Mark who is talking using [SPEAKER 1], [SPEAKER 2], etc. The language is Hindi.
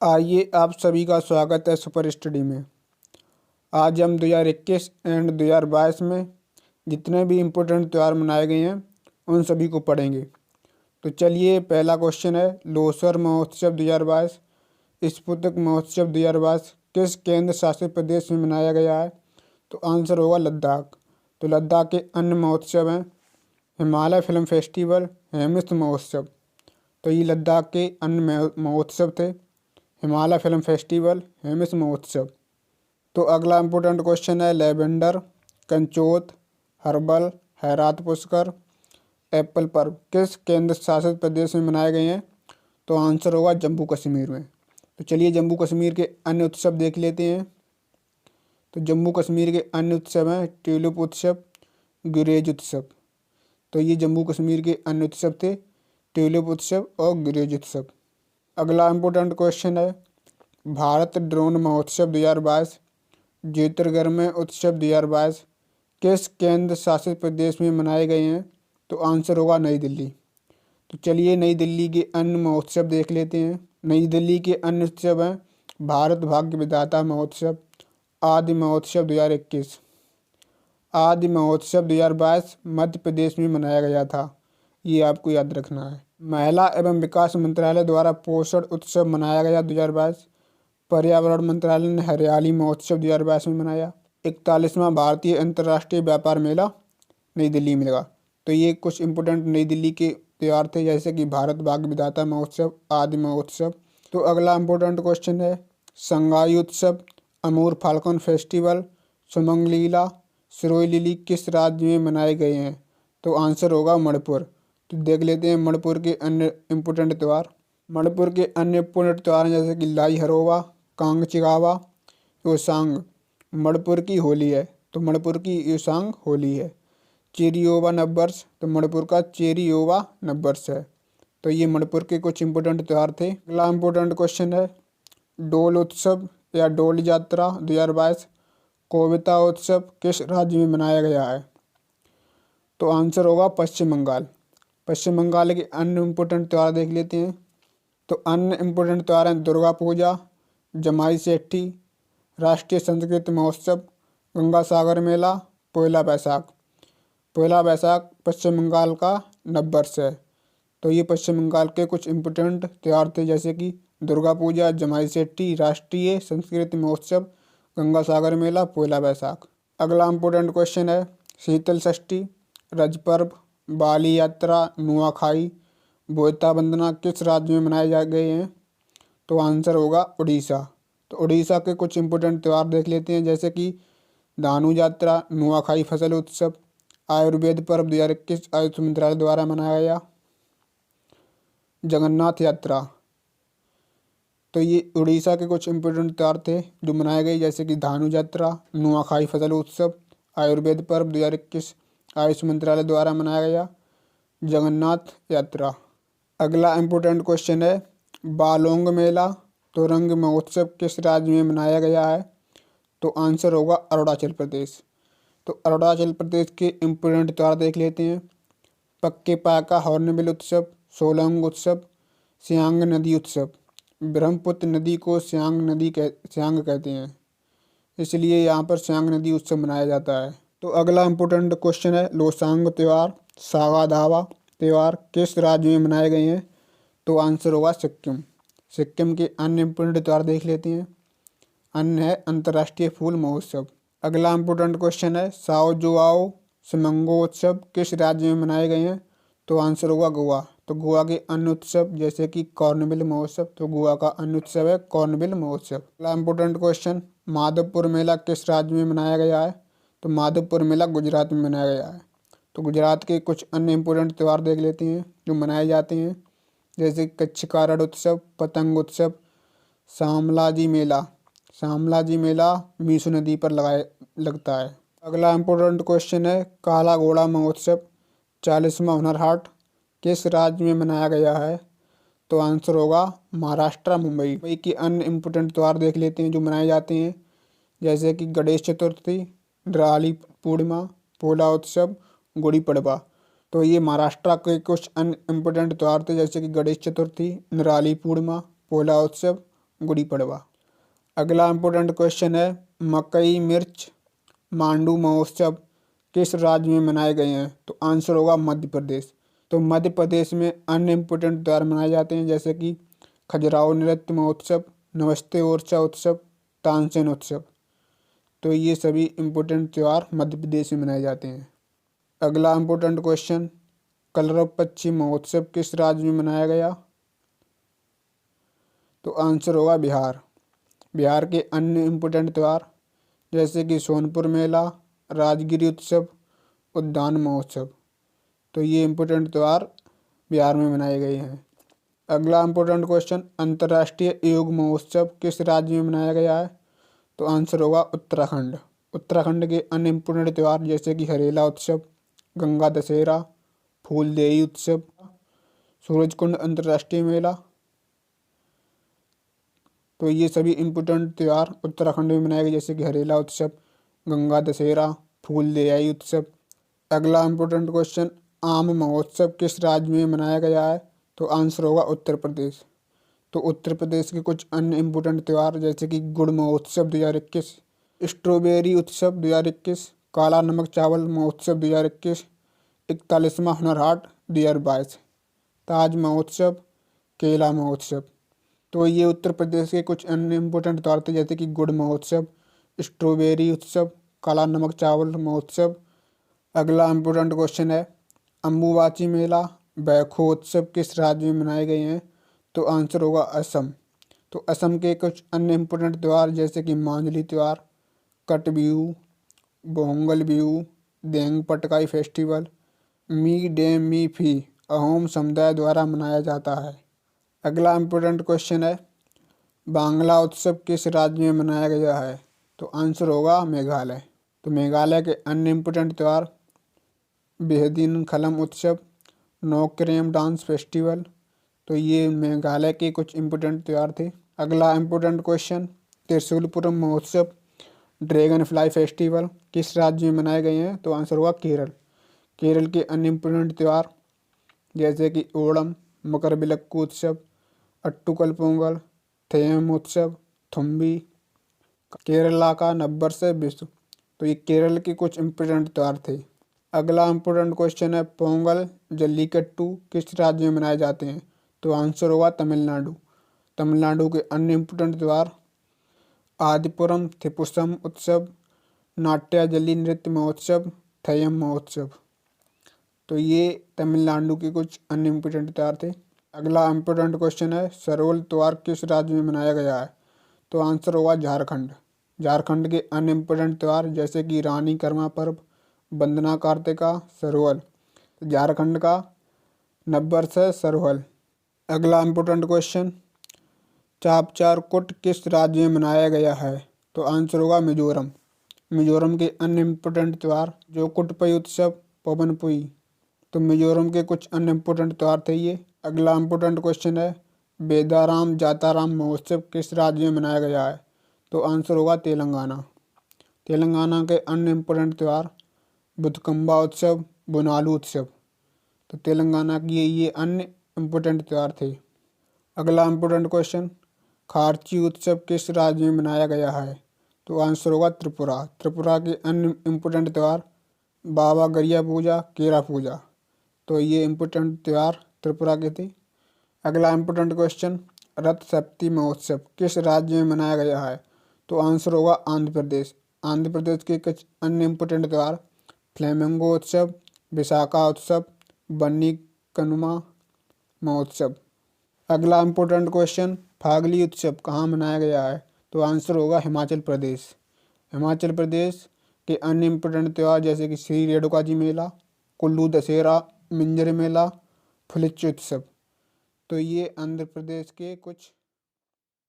[SPEAKER 1] आइए आप सभी का स्वागत है सुपर स्टडी में। आज हम 2021 एंड 2022 में जितने भी इम्पोर्टेंट त्यौहार मनाए गए हैं उन सभी को पढ़ेंगे। तो चलिए, पहला क्वेश्चन है, लोसर महोत्सव 2022 स्पुतनिक महोत्सव 2022 किस केंद्र शासित प्रदेश में मनाया गया है? तो आंसर होगा लद्दाख। तो लद्दाख के अन्य महोत्सव हैं हिमालय फिल्म फेस्टिवल, हेमिस महोत्सव। तो ये लद्दाख के अन्य महोत्सव थे, हिमालय फिल्म फेस्टिवल, हेमिस महोत्सव। तो अगला इम्पोर्टेंट क्वेश्चन है, लेवेंडर, कंचोत, हर्बल, हैरात पुष्कर, एप्पल पर्व किस केंद्र शासित प्रदेश में मनाए गए हैं? तो आंसर होगा जम्मू कश्मीर में। तो चलिए जम्मू कश्मीर के अन्य उत्सव देख लेते हैं। तो जम्मू कश्मीर के अन्य उत्सव हैं ट्यूलिप उत्सव, गुरेज उत्सव। तो ये जम्मू कश्मीर के अन्य उत्सव थे, ट्यूलिप उत्सव और गुरेज उत्सव। अगला इम्पोर्टेंट क्वेश्चन है, भारत ड्रोन महोत्सव 2022 ज्योतिर्गमय उत्सव 2022 किस केंद्र शासित प्रदेश में मनाए गए हैं? तो आंसर होगा नई दिल्ली। तो चलिए नई दिल्ली के अन्य महोत्सव देख लेते हैं। नई दिल्ली के अन्य उत्सव हैं भारत भाग्य विधाता महोत्सव, आदि महोत्सव 2021। आदि महोत्सव 2022 मध्य प्रदेश में मनाया गया था, ये आपको याद रखना है। महिला एवं विकास मंत्रालय द्वारा पोषण उत्सव मनाया गया 2022। पर्यावरण मंत्रालय ने हरियाली महोत्सव 2022 में मनाया। 41वां भारतीय अंतर्राष्ट्रीय व्यापार मेला नई दिल्ली में लगा। तो ये कुछ इम्पोर्टेंट नई दिल्ली के त्यौहार थे, जैसे कि भारत भाग्य विधाता महोत्सव, आदि महोत्सव। तो अगला इम्पोर्टेंट क्वेश्चन है, संगाई उत्सव, अमूर फाल्कन फेस्टिवल, सुमंग लीला, सिरोई लिली किस राज्य में मनाए गए हैं? तो आंसर होगा मणिपुर। तो देख लेते हैं मणिपुर के अन्य इम्पोर्टेंट त्यौहार। मणिपुर के अन्य इम्पोर्टेंट त्यौहार जैसे कि लाई हरोवा, कांगचिगावा, योसांग। मणिपुर की होली है, तो मणिपुर की योसांग होली है। चेरियोवा नववर्ष, तो मणिपुर का चेरियोवा नववर्ष है। तो ये मणिपुर के कुछ इम्पोर्टेंट त्यौहार थे। अगला इम्पोर्टेंट क्वेश्चन है, डोल उत्सव या डोल यात्रा 2022 कोविता उत्सव किस राज्य में मनाया गया है? तो आंसर होगा पश्चिम बंगाल। पश्चिम बंगाल के अन्य इम्पोर्टेंट त्यौहार देख लेते हैं। तो अन्य इम्पोर्टेंट त्यौहार हैं दुर्गा पूजा, जमाई सेठी, राष्ट्रीय संस्कृत महोत्सव, गंगा सागर मेला, पोयला बैसाख। पोयला बैसाख पश्चिम बंगाल का नववर्ष है। तो ये पश्चिम बंगाल के कुछ इम्पोर्टेंट त्यौहार थे, जैसे कि दुर्गा पूजा, जमाई सेठी, राष्ट्रीय संस्कृत महोत्सव, गंगा सागर मेला, पोयला बैसाख। अगला इम्पोर्टेंट क्वेश्चन है, शीतल षष्ठी, रज पर्व, बाली यात्रा, नुआखाई, बोयता वंदना किस राज्य में मनाए जा गए हैं? तो आंसर होगा उड़ीसा। तो उड़ीसा के कुछ इम्पोर्टेंट त्यौहार देख लेते हैं, जैसे कि धानु यात्रा, नुआखाई फसल उत्सव, आयुर्वेद पर्व 2021 आयुष मंत्रालय द्वारा मनाया गया, जगन्नाथ यात्रा। तो ये उड़ीसा के कुछ इम्पोर्टेंट त्यौहार थे जो मनाए गए, जैसे कि धानु यात्रा, नुआखाई फसल उत्सव, आयुर्वेद पर्व 2021 आयुष मंत्रालय द्वारा मनाया गया, जगन्नाथ यात्रा। अगला इम्पोर्टेंट क्वेश्चन है, बालोंग मेला तुरंग महोत्सव किस राज्य में मनाया गया है? तो आंसर होगा अरुणाचल प्रदेश। तो अरुणाचल प्रदेश के इम्पोर्टेंट त्यौहार देख लेते हैं। पक्के पाका हॉर्नबिल उत्सव, सोलंग उत्सव, सियांग नदी उत्सव। ब्रह्मपुत्र नदी को सियांग कहते हैं, इसलिए यहाँ पर सियांग नदी उत्सव मनाया जाता है। तो अगला इम्पोर्टेंट क्वेश्चन है, लोसांग त्यौहार, सागा दावा त्यौहार किस राज्य में मनाए गए हैं? तो आंसर होगा सिक्किम। सिक्किम के अन्य इम्पोर्टेंट त्यौहार देख लेते हैं। अन्य है अंतर्राष्ट्रीय फूल महोत्सव। अगला इम्पोर्टेंट क्वेश्चन है, साओ जुआओ सिमंगो उत्सव किस राज्य में मनाए गए हैं? तो आंसर होगा गोवा। तो गोवा के अन्य उत्सव जैसे कि कॉर्नबिल महोत्सव, तो गोवा का अन्य उत्सव है कॉर्नबिल महोत्सव। अगला इम्पोर्टेंट क्वेश्चन, माधवपुर मेला किस राज्य में मनाया गया है? तो माधवपुर मेला गुजरात में मनाया गया है। तो गुजरात के कुछ अन्य इम्पोर्टेंट त्यौहार देख लेते हैं जो मनाए जाते हैं, जैसे कच्छ का रण उत्सव, पतंग उत्सव, शामलाजी मेला। शामलाजी मेला मीसू नदी पर लगता है। अगला इम्पोर्टेंट क्वेश्चन है, काला घोड़ा महोत्सव 40वां हुनर हाट किस राज्य में मनाया गया है? तो आंसर होगा महाराष्ट्र, मुंबई। मुंबई के अन्य इम्पोर्टेंट त्यौहार देख लेते हैं जो मनाए जाते हैं, जैसे कि गणेश चतुर्थी, दिवाली पूर्णिमा, पोला उत्सव, गुड़ी पड़वा। तो ये महाराष्ट्र के कुछ अन्य इम्पोर्टेंट त्यौहार थे, जैसे कि गणेश चतुर्थी, दिवाली पूर्णिमा, पोला उत्सव, गुड़ी पड़वा। अगला इम्पोर्टेंट क्वेश्चन है मकई मिर्च मांडू महोत्सव किस राज्य में मनाए गए हैं? तो आंसर होगा मध्य प्रदेश। तो मध्य प्रदेश में अन्य इम्पोर्टेंट त्यौहार मनाए जाते हैं जैसे कि खजुराहो नृत्य महोत्सव, नमस्ते ओरछा उत्सव, तानसेन उत्सव। तो ये सभी इम्पोर्टेंट त्यौहार मध्य प्रदेश में मनाए जाते हैं। अगला इम्पोर्टेंट क्वेश्चन कलरव पश्चिम महोत्सव किस राज्य में मनाया गया? तो आंसर होगा बिहार। बिहार के अन्य इम्पोर्टेंट त्यौहार जैसे कि सोनपुर मेला, राजगिरी उत्सव, उद्यान महोत्सव। तो ये इम्पोर्टेंट त्यौहार बिहार में मनाए गए हैं। अगला इम्पोर्टेंट क्वेश्चन अंतर्राष्ट्रीय योग महोत्सव किस राज्य में मनाया गया है? तो आंसर होगा उत्तराखंड। उत्तराखंड के अन्य इम्पोर्टेंट त्यौहार जैसे कि हरेला उत्सव, गंगा दशहरा, फूलदेई उत्सव, सूरजकुंड अंतर्राष्ट्रीय मेला। तो ये सभी इम्पोर्टेंट त्यौहार उत्तराखंड में मनाए गए जैसे कि हरेला उत्सव, गंगा दशहरा, फूलदेई उत्सव। अगला इम्पोर्टेंट क्वेश्चन आम महोत्सव किस राज्य में मनाया गया है? तो आंसर होगा उत्तर प्रदेश। तो उत्तर प्रदेश के कुछ अन्य इम्पोर्टेंट त्यौहार जैसे कि गुड़ महोत्सव 2021, स्ट्रॉबेरी उत्सव 2021, काला नमक चावल महोत्सव 2021, 41वां हुनर हाट 2022, ताज महोत्सव, केला महोत्सव। तो ये उत्तर प्रदेश के कुछ अन्य इम्पोर्टेंट त्यौहार थे जैसे कि गुड़ महोत्सव, स्ट्रॉबेरी उत्सव, काला नमक चावल महोत्सव। अगला इम्पोर्टेंट क्वेश्चन है अम्बुबाची मेला बैखो उत्सव किस राज्य में मनाए गए हैं? तो आंसर होगा असम। तो असम के कुछ अन्य इम्पोर्टेंट त्यौहार जैसे कि मांझली त्यौहार, कट बिहू, बोंगल बिहू, देंग पटकाई फेस्टिवल, मी डे मी फी अहोम समुदाय द्वारा मनाया जाता है। अगला इम्पोर्टेंट क्वेश्चन है बांग्ला उत्सव किस राज्य में मनाया गया है? तो आंसर होगा मेघालय। तो मेघालय के अन्य इम्पोर्टेंट त्यौहार बेहदीन खलम उत्सव, नोक्रेम डांस फेस्टिवल। तो ये मेघालय के कुछ इम्पोर्टेंट त्यौहार थे। अगला इम्पोर्टेंट क्वेश्चन त्रिशूलपुरम महोत्सव, ड्रैगन फ्लाई फेस्टिवल किस राज्य में मनाए गए हैं? तो आंसर होगा केरल। केरल के अन्य इम्पोर्टेंट त्यौहार जैसे कि ओणम, मकरविलक्कू उत्सव, अट्टुकल पोंगल, थेयम उत्सव, थुम्बी। केरला का नववर्ष है विश्व। तो ये केरल के कुछ इम्पोर्टेंट त्यौहार थे। अगला इम्पोर्टेंट क्वेश्चन है पोंगल जल्लीकट्टू किस राज्य में मनाए जाते हैं? तो आंसर होगा तमिलनाडु। तमिलनाडु के अन्य इम्पोर्टेंट त्यौहार आदिपुरम थिपुसम उत्सव, नाट्याजली नृत्य महोत्सव, थयम महोत्सव। तो ये तमिलनाडु के कुछ अन्य इम्पोर्टेंट त्यौहार थे। अगला इम्पोर्टेंट क्वेश्चन है सरोल त्यौहार किस राज्य में मनाया गया है? तो आंसर होगा झारखंड। झारखंड के अन्य इम्पोर्टेंट त्यौहार जैसे कि रानी कर्मा पर्व, वंदना कार्तिका, सरहुल। झारखंड का नववर्ष है सरहुल। अगला इम्पोर्टेंट क्वेश्चन चापचार कुट किस राज्य में मनाया गया है? तो आंसर होगा मिजोरम। मिजोरम के अन्य इम्पोर्टेंट त्यौहार जो कुटपई उत्सव, पवनपुई। तो मिजोरम के कुछ अन्य इम्पोर्टेंट त्यौहार थे ये। अगला इम्पोर्टेंट क्वेश्चन है बेदाराम जाताराम महोत्सव किस राज्य में मनाया गया है? तो आंसर होगा तेलंगाना। तेलंगाना के अन्य इम्पोर्टेंट त्यौहार बुतकम्बा उत्सव, बोनालू उत्सव। तो तेलंगाना की ये अन्य इम्पोर्टेंट त्यौहार थे। अगला इम्पोर्टेंट क्वेश्चन खारची उत्सव किस राज्य में मनाया गया है? तो आंसर होगा त्रिपुरा। त्रिपुरा के अन्य इम्पोर्टेंट त्यौहार बाबा गरिया पूजा, केरा पूजा। तो ये इम्पोर्टेंट त्यौहार त्रिपुरा के थे। अगला इम्पोर्टेंट क्वेश्चन रथ सप्तमी महोत्सव किस राज्य में मनाया गया है? तो आंसर होगा आंध्र प्रदेश। आंध्र प्रदेश के कुछ अन्य इम्पोर्टेंट त्यौहार फ्लेमिंगो उत्सव, विशाखा उत्सव, बन्नी कनुमा महोत्सव। अगला इम्पोर्टेंट क्वेश्चन फागली उत्सव कहाँ मनाया गया है? तो आंसर होगा हिमाचल प्रदेश। हिमाचल प्रदेश के अन्य इम्पोर्टेंट त्यौहार जैसे कि श्री रेणुका जी मेला, कुल्लू दशहरा, मिंजर मेला, फुलिच उत्सव। तो ये आंध्र प्रदेश के कुछ